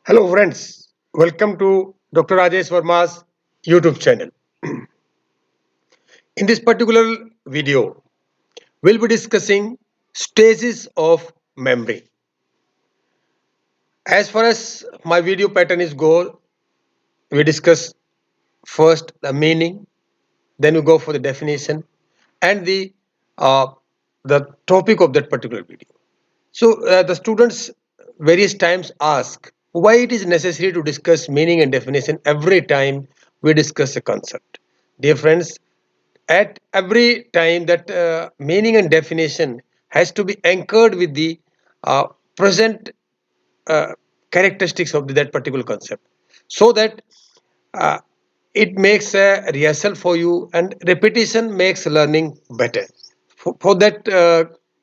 Hello friends, welcome to Dr.RAjeshverma's YouTube channel. In this particular video, we'll be discussing stages of memory. As far as my video pattern is go, we discuss first the meaning, then we go for the definition and uh, the topic of that particular video. So the students various times ask why it is necessary to discuss meaning and definition every time we discuss a concept. Dear friends, at every time that meaning and definition has to be anchored with the uh, present uh, characteristics of that particular concept, so that uh, it makes a rehearsal for you and repetition makes learning better. For that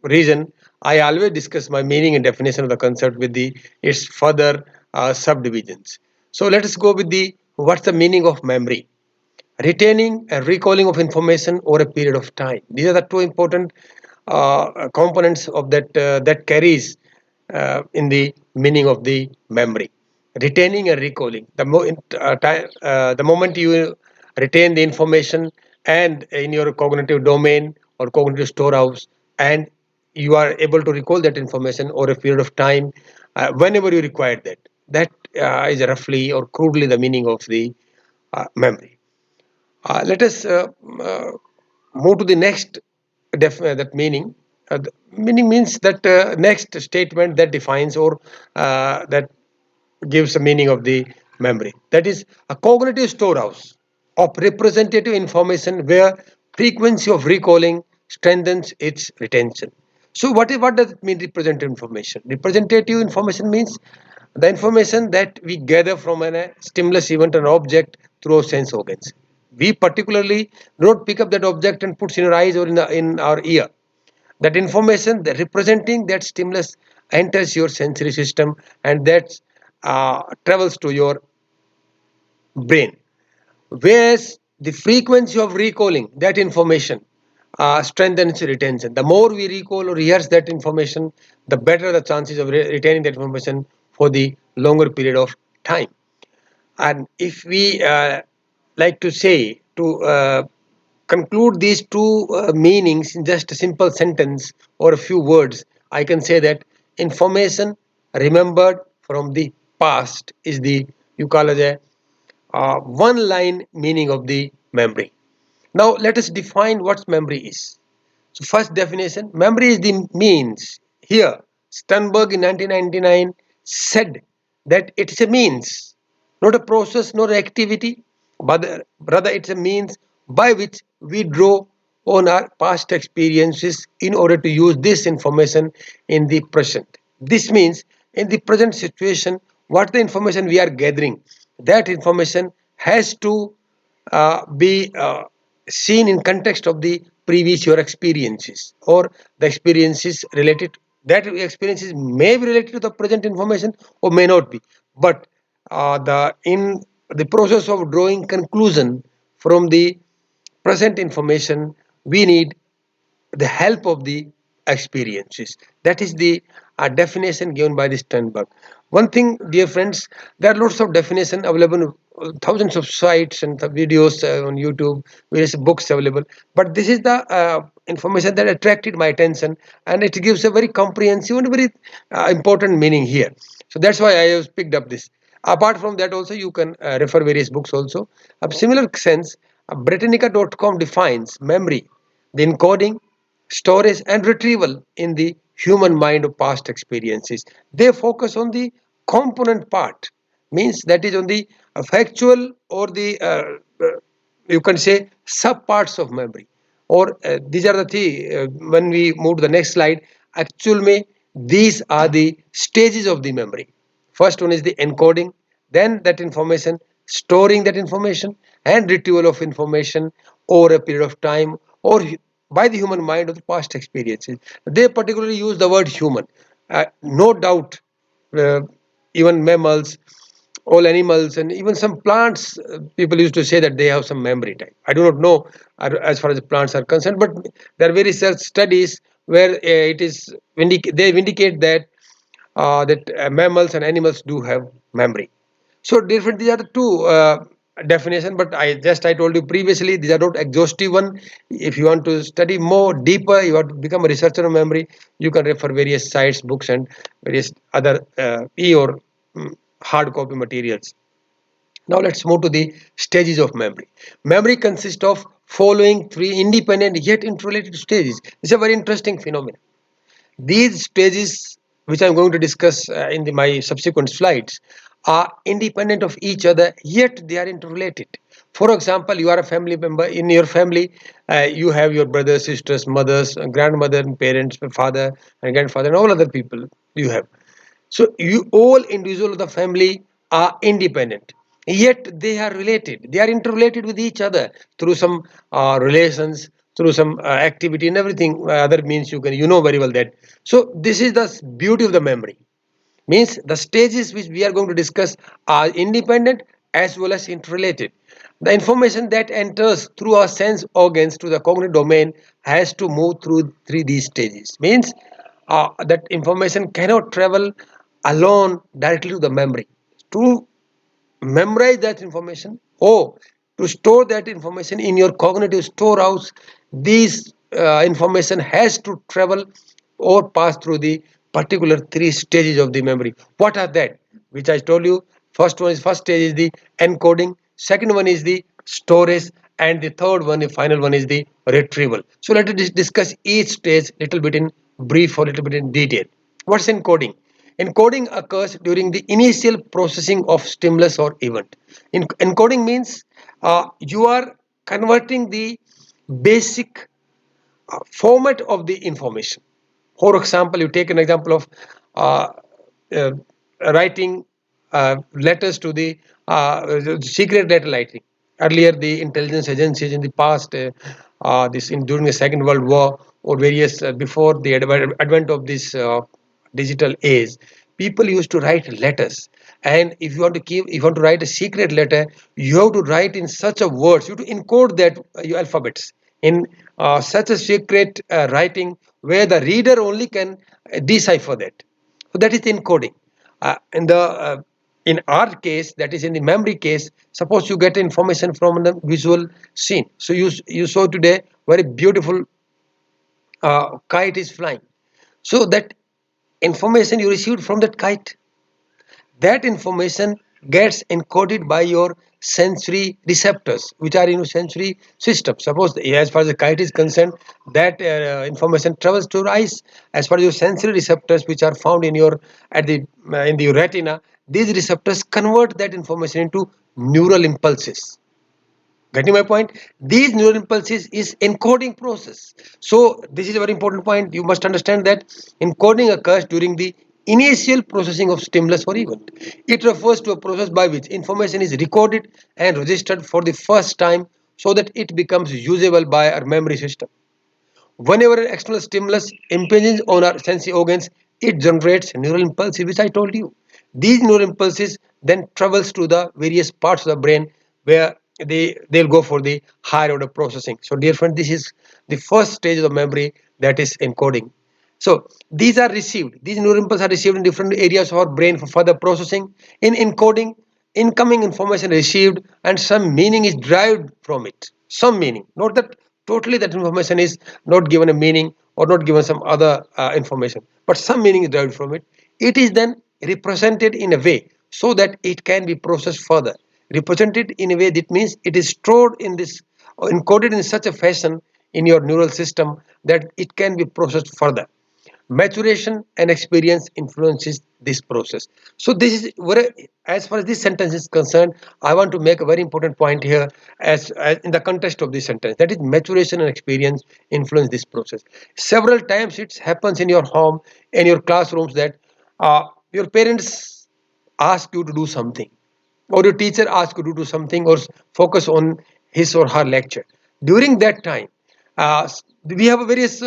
reason, I always discuss my meaning and definition of the concept with the its further subdivisions. So let us go with the what's the meaning of memory. Retaining and recalling of information over a period of time. These are the two important components of that carries in the meaning of the memory. Retaining and recalling. The moment you retain the information and in your cognitive domain or cognitive storehouse, and you are able to recall that information over a period of time, whenever you require that. That is roughly or crudely the meaning of the memory. Let us move to the next that meaning. The meaning means that next statement that defines or that gives a meaning of the memory. That is a cognitive storehouse of representative information where frequency of recalling strengthens its retention. So what does it mean representative information? Representative information means the information that we gather from a stimulus event or object through our sense organs. We particularly do not pick up that object and puts in our eyes or in our ear. That information that representing that stimulus enters your sensory system and that travels to your brain. Whereas the frequency of recalling that information strengthens retention. The more we recall or rehearse that information, the better the chances of retaining that information for the longer period of time. And if we like to say to conclude these two meanings in just a simple sentence or a few words, I can say that information remembered from the past is the you call as a one line meaning of the memory. Now let us define what memory is. So first definition, memory is the means. Here, Sternberg in 1999 said that it's a means, not a process, not an activity, but rather it's a means by which we draw on our past experiences in order to use this information in the present. This means in the present situation, what the information we are gathering, that information has to be seen in context of the previous your experiences or the experiences related that experiences may be related to the present information or may not be, but the in the process of drawing conclusion from the present information we need the help of the experiences. That is the definition given by the Sternberg. One thing, dear friends, there are lots of definition available, thousands of sites and the videos on YouTube, various books available. But this is the information that attracted my attention, and it gives a very comprehensive and very important meaning here. So that's why I have picked up this. Apart from that, also you can refer various books also. A similar sense, Britannica.com defines memory, the encoding, storage and retrieval in the human mind of past experiences. They focus on the component part, means that is on the factual or the you can say sub parts of memory. Or these are when we move to the next slide, actual में these are the stages of the memory. First one is the encoding, then that information, storing that information, and retrieval of information over a period of time or by the human mind of the past experiences. They particularly use the word human. No doubt, uh, even mammals, all animals, and even some plants, people used to say that they have some memory type. I do not know as far as the plants are concerned, but there are various such studies where it is they indicate that that mammals and animals do have memory. So different. These are the two definition. But I told you previously, these are not exhaustive one. If you want to study more deeper, you want to become a researcher on memory, you can refer various sites, books, and various other e or hard copy materials. Now let's move to the stages of memory. Memory consists of following three independent yet interrelated stages. It's a very interesting phenomenon. These stages, which I'm going to discuss in my subsequent slides, are independent of each other, yet they are interrelated. For example, you are a family member. In your family, you have your brothers, sisters, mothers, grandmother, and parents, father and grandfather, and all other people you have. So you all individuals of the family are independent, yet they are related. They are interrelated with each other through some relations, through some activity and everything. Other means you know very well that. So this is the beauty of the memory. Means the stages which we are going to discuss are independent as well as interrelated. The information that enters through our sense organs to the cognitive domain has to move through these stages. Means that information cannot travel alone directly to the memory. To memorize that information or to store that information in your cognitive storehouse, these information has to travel or pass through the particular three stages of the memory. What are that? Which I told you. First stage is the encoding, second one is the storage, and the third one, the final one, is the retrieval. So let us discuss each stage little bit in brief or little bit in detail. What's encoding? Encoding occurs during the initial processing of stimulus or event. Encoding means you are converting the basic format of the information. For example, you take an example of uh, uh, writing letters to the secret letter writing. Earlier, the intelligence agencies in the past, this in during the Second World War or various before the advent of this digital age, people used to write letters. And if you want to keep, if you want to write a secret letter, you have to write in such a words. You have to encode that your alphabets in such a secret writing where the reader only can decipher that. So that is encoding. In our case, that is in the memory case, suppose you get information from the visual scene. So you saw today very beautiful kite is flying. So that information you received from that kite, that information gets encoded by your sensory receptors which are in your sensory system. Suppose as far as the kite is concerned, that information travels to your eyes. As far as your sensory receptors which are found in your at the in the retina, these receptors convert that information into neural impulses. Getting my point? These neural impulses is encoding process. So this is a very important point. You must understand that encoding occurs during the initial processing of stimulus or event. It refers to a process by which information is recorded and registered for the first time so that it becomes usable by our memory system. Whenever an external stimulus impinges on our sensory organs, it generates neural impulses, which I told you. These neural impulses then travels to the various parts of the brain where they'll go for the higher order processing. So, dear friend, this is the first stage of the memory, that is encoding. So these are received. These neural impulses are received in different areas of our brain for further processing. In encoding, incoming information received and some meaning is derived from it. Some meaning, not that totally that information is not given a meaning or not given some other information, but some meaning is derived from it. It is then represented in a way so that it can be processed further. Represented in a way that means it is stored in this or encoded in such a fashion in your neural system that it can be processed further. Maturation and experience influences this process. So this is where, as far as this sentence is concerned, I want to make a very important point here as in the context of this sentence, that is maturation and experience influence this process. Several times it happens in your home, in your classrooms, that your parents ask you to do something or your teacher asks you to do something or focus on his or her lecture. During that time, we have various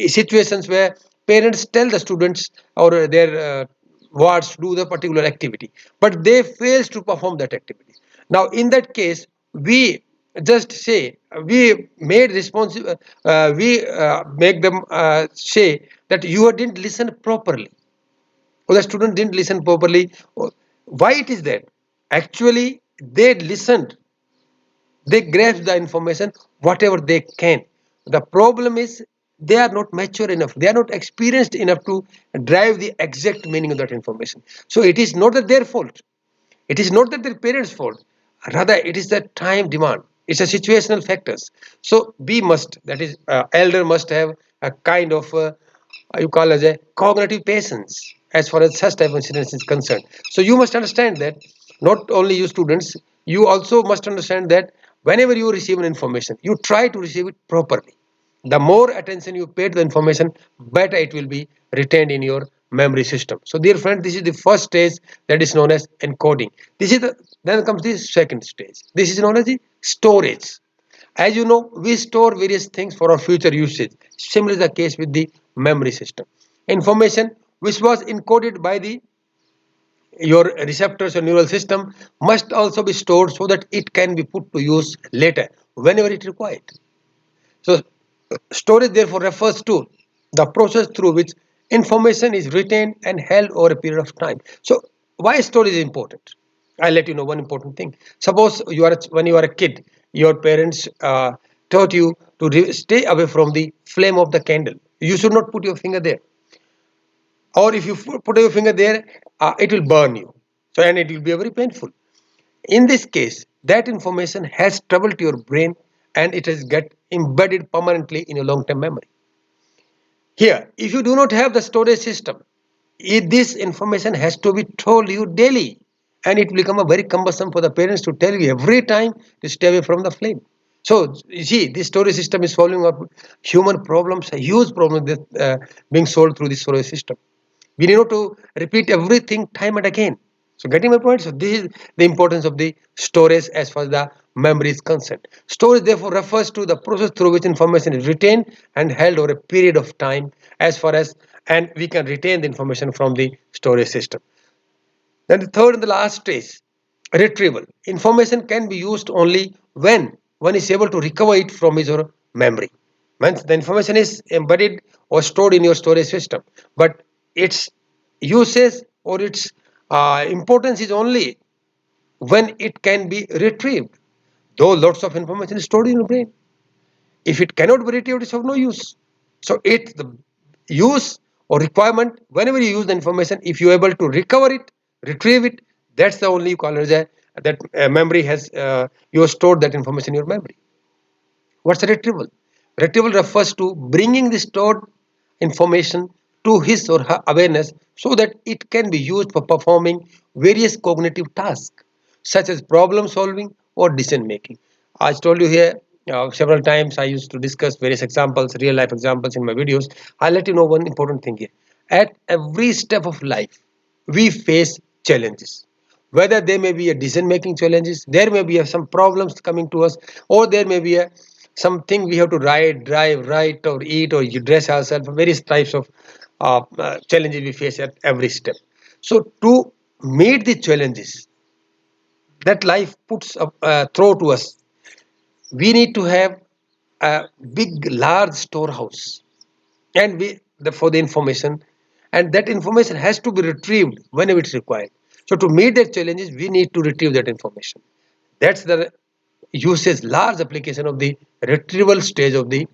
situations where parents tell the students or their wards to do the particular activity, but they fails to perform that activity. Now, in that case, we just say we made responsible. We make them say that you didn't listen properly. or the student didn't listen properly. Why it is that? Actually, they listened, they grasp the information whatever they can. The problem is they are not mature enough, they are not experienced enough to drive the exact meaning of that information. So it is not that their fault, it is not that their parents' fault, rather it is the time demand. It's a situational factors. So we must, that is, elder must have a kind of you call as a cognitive patience as far as such type of incidents is concerned. So you must understand that not only you students, you also must understand that whenever you receive an information, you try to receive it properly. The more attention you pay to the information, better it will be retained in your memory system. So dear friend, this is the first stage, that is known as encoding. This is the Then comes the second stage. This is known as the storage. As you know, we store various things for our future usage. Similar is the case with the memory system. Information which was encoded by the your receptors or neural system must also be stored so that it can be put to use later whenever it required. So storage therefore refers to the process through which information is retained and held over a period of time. So why storage is important? I'll let you know one important thing. Suppose when you are a kid, your parents taught you to stay away from the flame of the candle. You should not put your finger there, or if you put your finger there, it will burn you. So and it will be very painful. In this case, that information has traveled to your brain and it has get embedded permanently in your long-term memory. Here, if you do not have the storage system, this information has to be told you daily, and it will become a very cumbersome for the parents to tell you every time to stay away from the flame. So you see, this storage system is solving up human problems, a huge problem that being solved through this storage system. We need not to repeat everything time and again. So getting my point? So this is the importance of the storage as far as the memory is concerned. Storage therefore refers to the process through which information is retained and held over a period of time, as far as, and we can retain the information from the storage system. Then the third and the last stage, retrieval. Information can be used only when one is able to recover it from his or memory. Once the information is embedded or stored in your storage system, but its usage or its importance is only when it can be retrieved. Though lots of information is stored in your brain, if it cannot be retrieved, it's of no use. So it's the use or requirement whenever you use the information, if you're able to recover it, retrieve it, that's the only you call it as that memory has you have stored that information in your memory. What's a retrieval? Retrieval refers to bringing the stored information to his or her awareness so that it can be used for performing various cognitive tasks such as problem solving or decision making. I told you here several times I used to discuss various examples, real life examples in my videos. I'll let you know one important thing here. At every step of life, we face challenges. Whether there may be a decision making challenges, there may be some problems coming to us, or there may be something we have to ride, drive, write, or eat, or you dress ourselves. Various types of challenges we face at every step. So to meet the challenges that life puts up, throw to us, we need to have a big, large storehouse, and for the information, and that information has to be retrieved whenever it's required. So to meet that challenges, we need to retrieve that information. That's the usage, large application of the retrieval stage of the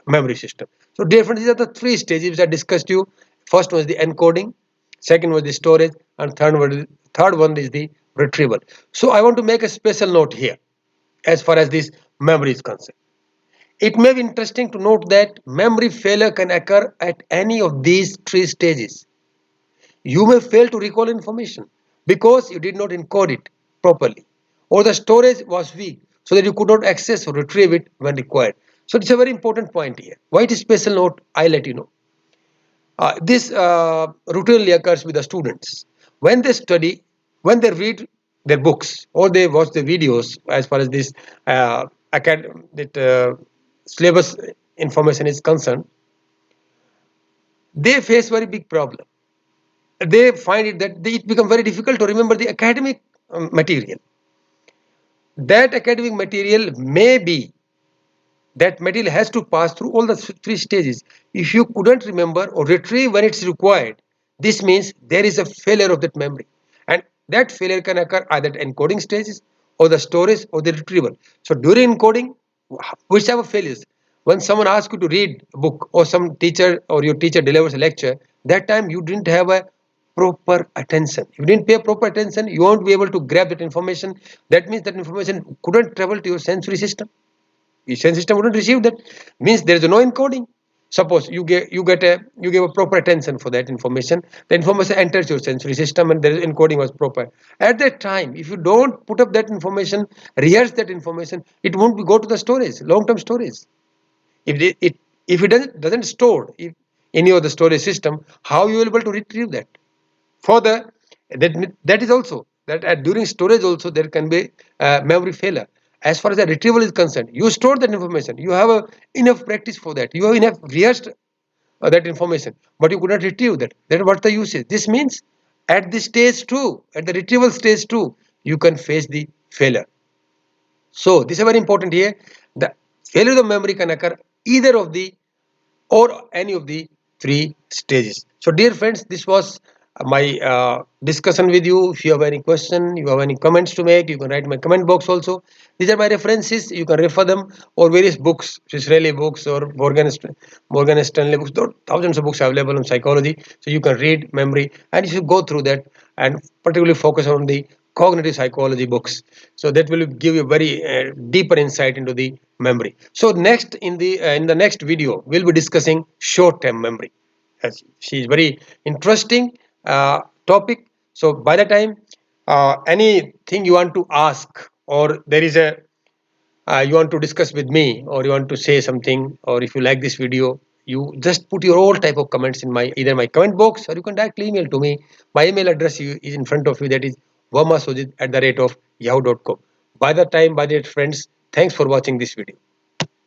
memory system. So different, these are the three stages which I discussed you. First was the encoding, second was the storage, and third one is the retrieval. So I want to make a special note here as far as this memory is concerned. It may be interesting to note that memory failure can occur at any of these three stages. You may fail to recall information because you did not encode it properly, or the storage was weak so that you could not access or retrieve it when required. So it's a very important point here. Why it is special note, I'll let you know. This routinely occurs with the students. When they study, when they read their books or they watch the videos as far as this syllabus information is concerned, they face very big problem. They find it that it become very difficult to remember the academic material. That academic material may be, that material has to pass through all the three stages. If you couldn't remember or retrieve when it's required, This means there is a failure of that memory, and that failure can occur either at encoding stages or the storage or the retrieval. So during encoding, whichever failures, when someone asks you to read a book or some teacher or your teacher delivers a lecture, that time you didn't have a proper attention. If you didn't pay proper attention, you won't be able to grab that information. That means that information couldn't travel to your sensory system. Your sensory system wouldn't receive that. Means there is no encoding. Suppose you give a proper attention for that information. The information enters your sensory system and there is encoding was proper. At that time, if you don't put up that information, rehearse that information, it won't go to the storage, long-term storage. If it doesn't store in your the storage system, how you will be able to retrieve that? Further, that is also that during storage also there can be memory failure. As far as the retrieval is concerned, you store that information. You have enough practice for that. You have enough rehearsed that information, but you could not retrieve that. Then what the use is? This means at this stage too, at the retrieval stage too, you can face the failure. So this is very important here. The failure of memory can occur either of the or any of the three stages. So dear friends, this was my discussion with you. If you have any question, you have any comments to make, you can write in my comment box also. These are my references. You can refer them or various books, Israeli books or Morgan Stanley books. There are thousands of books available on psychology. So you can read memory and you should go through that and particularly focus on the cognitive psychology books. So that will give you very deeper insight into the memory. So next in the next video we'll be discussing short term memory. As she is very interesting topic. So by the time anything you want to ask or there is a you want to discuss with me or you want to say something, or if you like this video, you just put your all type of comments in my either my comment box or you can directly email to me. My email address is in front of you, that is vermasojit@yahoo.com. By the time, by the friends, thanks for watching this video.